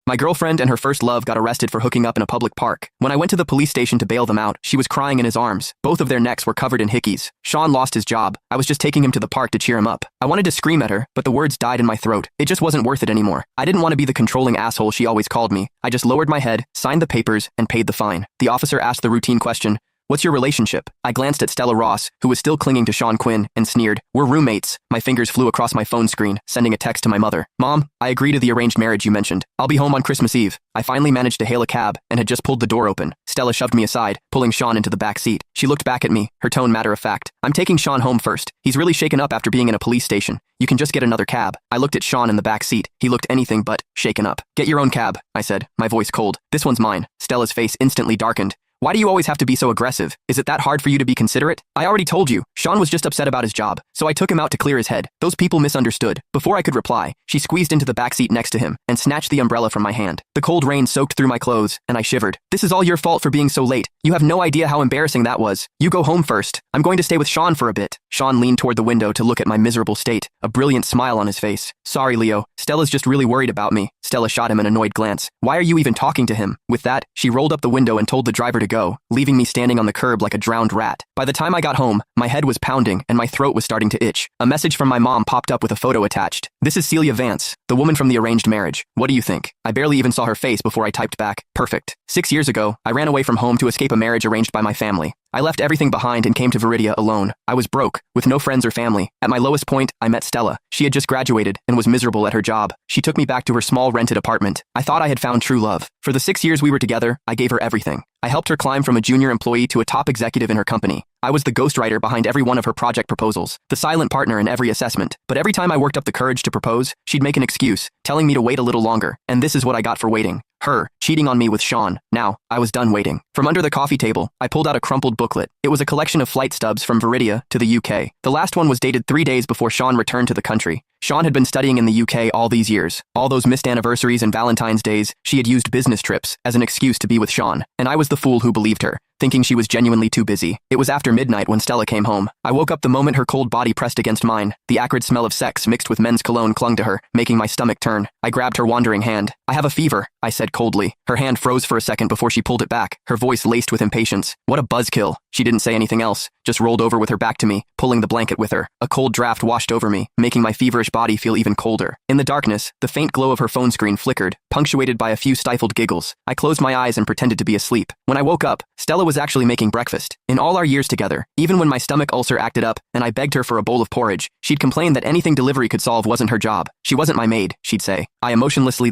My girlfriend and her first love got arrested for hooking up in a public park. When I went to the police station to bail them out, she was crying in his arms. Both of their necks were covered in hickeys. Sean lost his job. I was just taking him to the park to cheer him up. I wanted to scream at her, but the words died in my throat. It just wasn't worth it anymore. I didn't want to be the controlling asshole she always called me. I just lowered my head, signed the papers, and paid the fine. The officer asked the routine question, "What's your relationship?" I glanced at Stella Ross, who was still clinging to Sean Quinn, and sneered, "We're roommates." My fingers flew across my phone screen, sending a text to my mother. "Mom, I agree to the arranged marriage you mentioned. I'll be home on Christmas Eve." I finally managed to hail a cab and had just pulled the door open. Stella shoved me aside, pulling Sean into the back seat. She looked back at me, her tone matter-of-fact. "I'm taking Sean home first. He's really shaken up after being in a police station. You can just get another cab." I looked at Sean in the back seat. He looked anything but shaken up. "Get your own cab," I said, my voice cold. "This one's mine." Stella's face instantly darkened. "Why do you always have to be so aggressive? Is it that hard for you to be considerate?" "I already told you. Sean was just upset about his job, so I took him out to clear his head. Those people misunderstood." Before I could reply, she squeezed into the backseat next to him and snatched the umbrella from my hand. The cold rain soaked through my clothes, and I shivered. "This is all your fault for being so late. You have no idea how embarrassing that was. You go home first. I'm going to stay with Sean for a bit." Sean leaned toward the window to look at my miserable state, a brilliant smile on his face. "Sorry, Leo. Stella's just really worried about me." Stella shot him an annoyed glance. "Why are you even talking to him?" With that, she rolled up the window and told the driver to go, leaving me standing on the curb like a drowned rat. By the time I got home, my head was pounding and my throat was starting to itch. A message from my mom popped up with a photo attached. "This is Celia Vance, the woman from the arranged marriage. What do you think?" I barely even saw her face before I typed back, "Perfect." 6 years ago, I ran away from home to escape a marriage arranged by my family. I left everything behind and came to Viridia alone. I was broke, with no friends or family. At my lowest point, I met Stella. She had just graduated and was miserable at her job. She took me back to her small rented apartment. I thought I had found true love. For the 6 years we were together, I gave her everything. I helped her climb from a junior employee to a top executive in her company. I was the ghostwriter behind every one of her project proposals, the silent partner in every assessment. But every time I worked up the courage to propose, she'd make an excuse, telling me to wait a little longer. And this is what I got for waiting. Her, cheating on me with Sean. Now, I was done waiting. From under the coffee table, I pulled out a crumpled booklet. It was a collection of flight stubs from Viridia to the UK. The last one was dated 3 days before Sean returned to the country. Sean had been studying in the UK all these years. All those missed anniversaries and Valentine's days, she had used business trips as an excuse to be with Sean. And I was the fool who believed her, thinking she was genuinely too busy. It was after midnight when Stella came home. I woke up the moment her cold body pressed against mine. The acrid smell of sex mixed with men's cologne clung to her, making my stomach turn. I grabbed her wandering hand. "I have a fever," I said coldly. Her hand froze for a second before she pulled it back, her voice laced with impatience. "What a buzzkill." She didn't say anything else, just rolled over with her back to me, pulling the blanket with her. A cold draft washed over me, making my feverish body feel even colder. In the darkness, the faint glow of her phone screen flickered, punctuated by a few stifled giggles. I closed my eyes and pretended to be asleep. When I woke up, Stella was actually making breakfast. In all our years together, even when my stomach ulcer acted up and I begged her for a bowl of porridge, she'd complain that anything delivery could solve wasn't her job. She wasn't my maid, she'd say. I emotionlessly